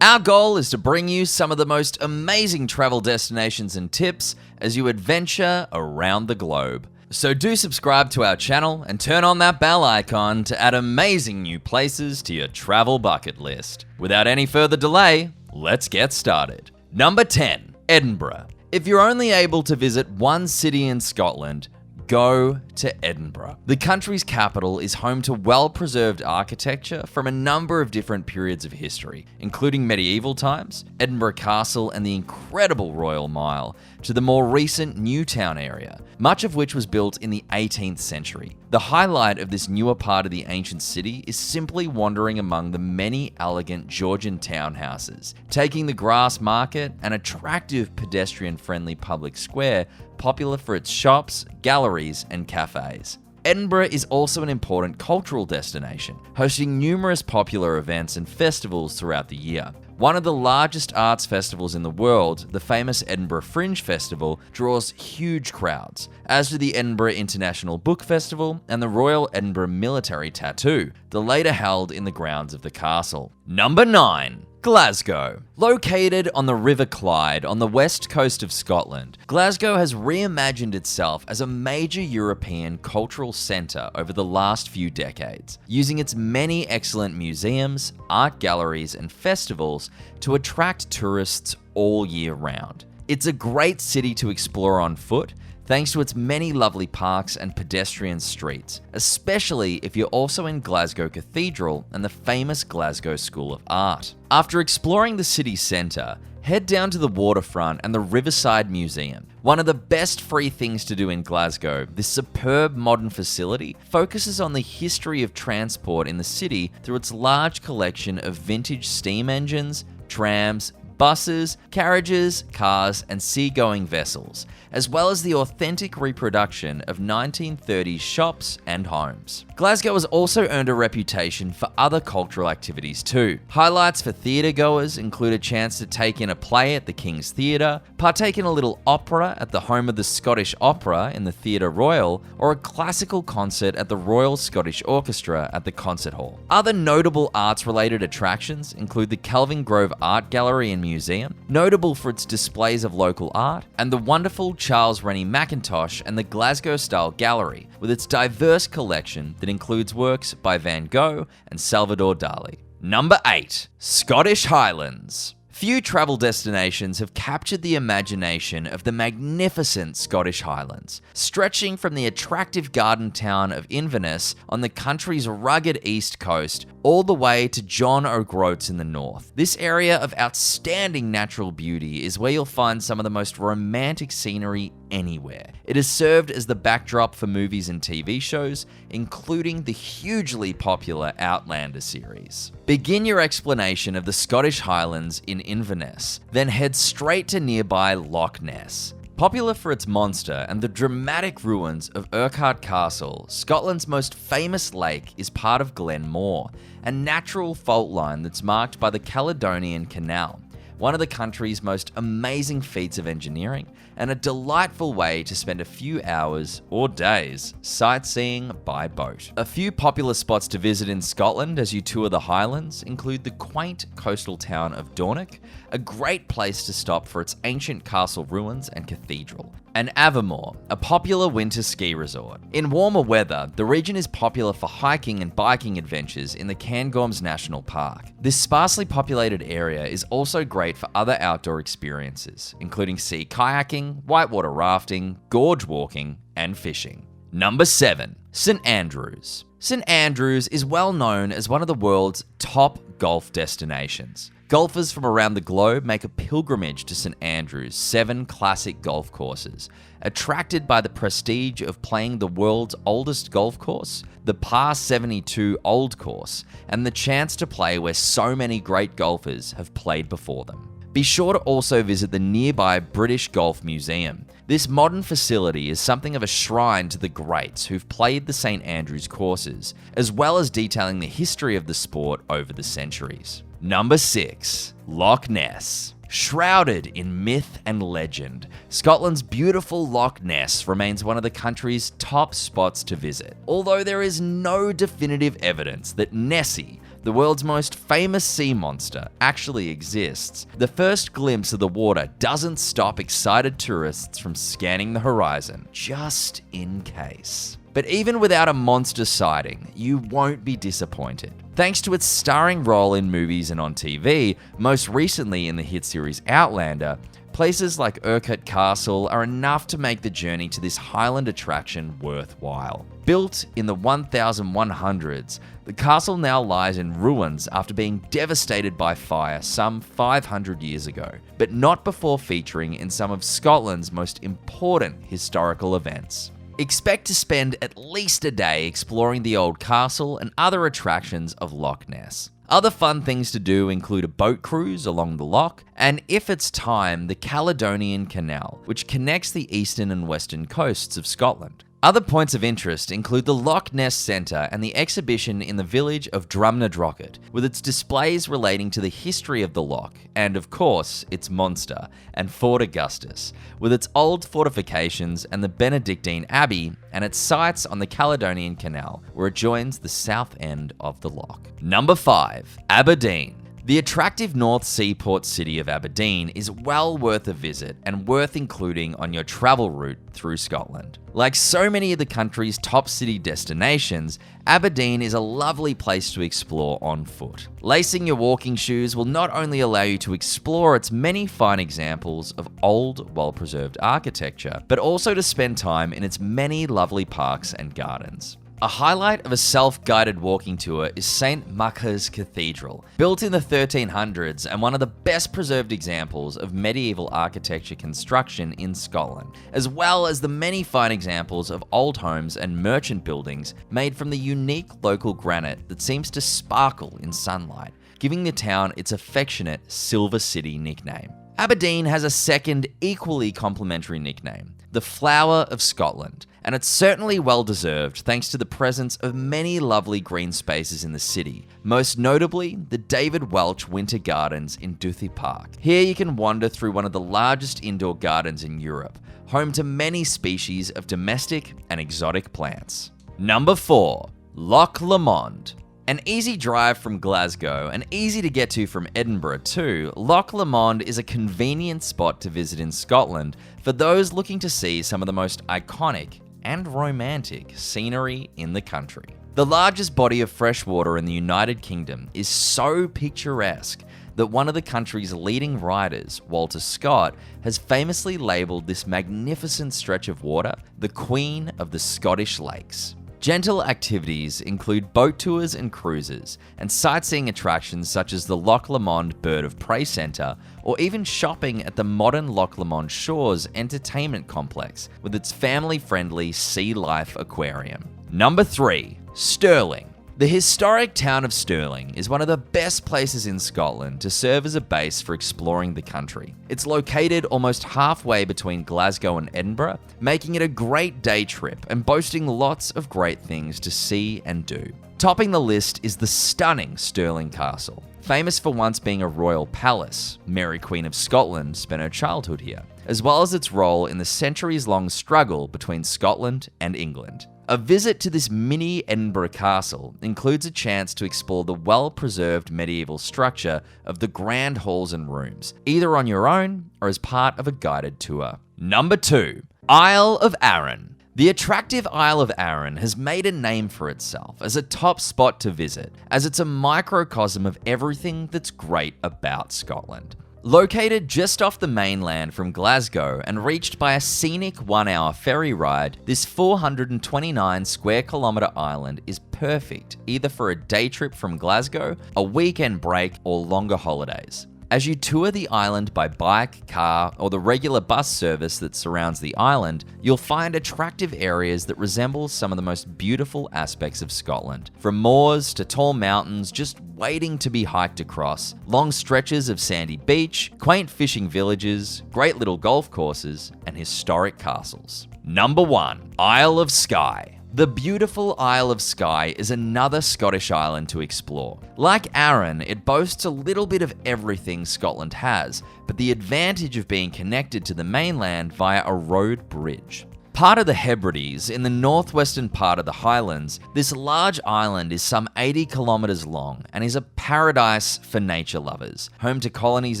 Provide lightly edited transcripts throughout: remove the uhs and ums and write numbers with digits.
Our goal is to bring you some of the most amazing travel destinations and tips as you adventure around the globe. So do subscribe to our channel and turn on that bell icon to add amazing new places to your travel bucket list. Without any further delay, let's get started. Number 10, Edinburgh. If you're only able to visit one city in Scotland, go to Edinburgh. The country's capital is home to well-preserved architecture from a number of different periods of history, including medieval times, Edinburgh Castle and the incredible Royal Mile, to the more recent Newtown area, much of which was built in the 18th century. The highlight of this newer part of the ancient city is simply wandering among the many elegant Georgian townhouses, taking the Grass Market, an attractive pedestrian-friendly public square popular for its shops, galleries, and cafes. Edinburgh is also an important cultural destination, hosting numerous popular events and festivals throughout the year. One of the largest arts festivals in the world, the famous Edinburgh Fringe Festival, draws huge crowds, as do the Edinburgh International Book Festival and the Royal Edinburgh Military Tattoo, the latter held in the grounds of the castle. Number 9. Glasgow. Located on the River Clyde on the west coast of Scotland, Glasgow has reimagined itself as a major European cultural centre over the last few decades, using its many excellent museums, art galleries, and festivals to attract tourists all year round. It's a great city to explore on foot, thanks to its many lovely parks and pedestrian streets, especially if you're also in Glasgow Cathedral and the famous Glasgow School of Art. After exploring the city centre, head down to the waterfront and the Riverside Museum. One of the best free things to do in Glasgow, this superb modern facility focuses on the history of transport in the city through its large collection of vintage steam engines, trams, buses, carriages, cars, and seagoing vessels, as well as the authentic reproduction of 1930s shops and homes. Glasgow has also earned a reputation for other cultural activities too. Highlights for theatre goers include a chance to take in a play at the King's Theatre, partake in a little opera at the home of the Scottish Opera in the Theatre Royal, or a classical concert at the Royal Scottish Orchestra at the Concert Hall. Other notable arts-related attractions include the Kelvin Grove Art Gallery and Museum, notable for its displays of local art, and the wonderful Charles Rennie Mackintosh and the Glasgow Style Gallery, with its diverse collection that includes works by Van Gogh and Salvador Dali. Number 8. Scottish Highlands. Few travel destinations have captured the imagination of the magnificent Scottish Highlands, stretching from the attractive garden town of Inverness on the country's rugged east coast all the way to John O'Groats in the north. This area of outstanding natural beauty is where you'll find some of the most romantic scenery anywhere. It has served as the backdrop for movies and TV shows, including the hugely popular Outlander series. Begin your explanation of the Scottish Highlands in Inverness, then head straight to nearby Loch Ness. Popular for its monster and the dramatic ruins of Urquhart Castle, Scotland's most famous lake is part of Glenmore, a natural fault line that's marked by the Caledonian Canal, one of the country's most amazing feats of engineering, and a delightful way to spend a few hours or days sightseeing by boat. A few popular spots to visit in Scotland as you tour the Highlands include the quaint coastal town of Dornoch, a great place to stop for its ancient castle ruins and cathedral, and Avermore, a popular winter ski resort. In warmer weather, the region is popular for hiking and biking adventures in the Cairngorms National Park. This sparsely populated area is also great for other outdoor experiences, including sea kayaking, whitewater rafting, gorge walking, and fishing. Number 7. St Andrews. St Andrews is well known as one of the world's top golf destinations. Golfers from around the globe make a pilgrimage to St Andrews' 7 classic golf courses. Attracted by the prestige of playing the world's oldest golf course, the Par 72 Old Course, and the chance to play where so many great golfers have played before them. Be sure to also visit the nearby British Golf Museum. This modern facility is something of a shrine to the greats who've played the St Andrews courses, as well as detailing the history of the sport over the centuries. Number 6. Loch Ness. Shrouded in myth and legend, Scotland's beautiful Loch Ness remains one of the country's top spots to visit. Although there is no definitive evidence that Nessie, the world's most famous sea monster, actually exists, the first glimpse of the water doesn't stop excited tourists from scanning the horizon, just in case. But even without a monster sighting, you won't be disappointed. Thanks to its starring role in movies and on TV, most recently in the hit series Outlander, places like Urquhart Castle are enough to make the journey to this Highland attraction worthwhile. Built in the 1100s, the castle now lies in ruins after being devastated by fire some 500 years ago, but not before featuring in some of Scotland's most important historical events. Expect to spend at least a day exploring the old castle and other attractions of Loch Ness. Other fun things to do include a boat cruise along the loch, and if it's time, the Caledonian Canal, which connects the eastern and western coasts of Scotland. Other points of interest include the Loch Ness Centre and the exhibition in the village of Drumnadrochit, with its displays relating to the history of the loch, and of course, its monster, and Fort Augustus, with its old fortifications and the Benedictine Abbey, and its sites on the Caledonian Canal, where it joins the south end of the loch. Number 5. Aberdeen. The attractive North Seaport city of Aberdeen is well worth a visit and worth including on your travel route through Scotland. Like so many of the country's top city destinations, Aberdeen is a lovely place to explore on foot. Lacing your walking shoes will not only allow you to explore its many fine examples of old, well-preserved architecture, but also to spend time in its many lovely parks and gardens. A highlight of a self-guided walking tour is St. Macha's Cathedral, built in the 1300s and one of the best preserved examples of medieval architecture construction in Scotland, as well as the many fine examples of old homes and merchant buildings made from the unique local granite that seems to sparkle in sunlight, giving the town its affectionate Silver City nickname. Aberdeen has a second equally complimentary nickname, the Flower of Scotland, and it's certainly well deserved thanks to the presence of many lovely green spaces in the city, most notably the David Welch Winter Gardens in Duthie Park. Here you can wander through one of the largest indoor gardens in Europe, home to many species of domestic and exotic plants. Number 4. Loch Lomond. An easy drive from Glasgow and easy to get to from Edinburgh too, Loch Lomond is a convenient spot to visit in Scotland for those looking to see some of the most iconic and romantic scenery in the country. The largest body of fresh water in the United Kingdom is so picturesque that one of the country's leading writers, Walter Scott, has famously labelled this magnificent stretch of water the Queen of the Scottish Lakes. Gentle activities include boat tours and cruises, and sightseeing attractions such as the Loch Lomond Bird of Prey Centre, or even shopping at the modern Loch Lomond Shores entertainment complex with its family-friendly sea life aquarium. Number 3. Stirling. The historic town of Stirling is one of the best places in Scotland to serve as a base for exploring the country. It's located almost halfway between Glasgow and Edinburgh, making it a great day trip and boasting lots of great things to see and do. Topping the list is the stunning Stirling Castle. Famous for once being a royal palace, Mary Queen of Scotland spent her childhood here, as well as its role in the centuries-long struggle between Scotland and England. A visit to this mini Edinburgh castle includes a chance to explore the well-preserved medieval structure of the grand halls and rooms, either on your own or as part of a guided tour. Number 2. Isle of Arran. The attractive Isle of Arran has made a name for itself as a top spot to visit, as it's a microcosm of everything that's great about Scotland. Located just off the mainland from Glasgow and reached by a scenic 1-hour ferry ride, this 429 square kilometre island is perfect either for a day trip from Glasgow, a weekend break, or longer holidays. As you tour the island by bike, car, or the regular bus service that surrounds the island, you'll find attractive areas that resemble some of the most beautiful aspects of Scotland. From moors to tall mountains just waiting to be hiked across, long stretches of sandy beach, quaint fishing villages, great little golf courses, and historic castles. Number 1. Isle of Skye. The beautiful Isle of Skye is another Scottish island to explore. Like Arran, it boasts a little bit of everything Scotland has, but the advantage of being connected to the mainland via a road bridge. Part of the Hebrides, in the northwestern part of the Highlands, this large island is some 80 kilometres long and is a paradise for nature lovers, home to colonies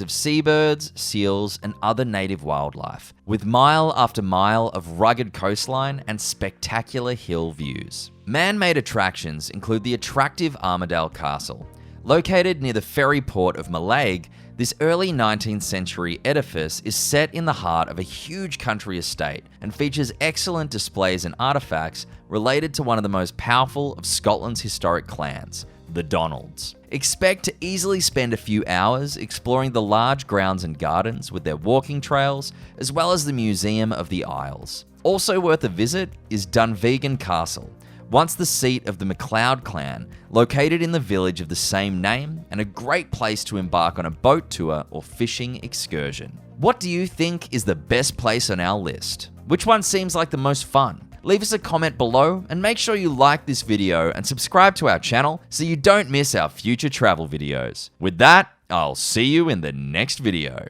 of seabirds, seals, and other native wildlife, with mile after mile of rugged coastline and spectacular hill views. Man-made attractions include the attractive Armadale Castle. Located near the ferry port of Mallaig, this early 19th century edifice is set in the heart of a huge country estate and features excellent displays and artifacts related to one of the most powerful of Scotland's historic clans, the Donalds. Expect to easily spend a few hours exploring the large grounds and gardens with their walking trails, as well as the Museum of the Isles. Also worth a visit is Dunvegan Castle, once the seat of the MacLeod clan, located in the village of the same name, and a great place to embark on a boat tour or fishing excursion. What do you think is the best place on our list? Which one seems like the most fun? Leave us a comment below and make sure you like this video and subscribe to our channel so you don't miss our future travel videos. With that, I'll see you in the next video.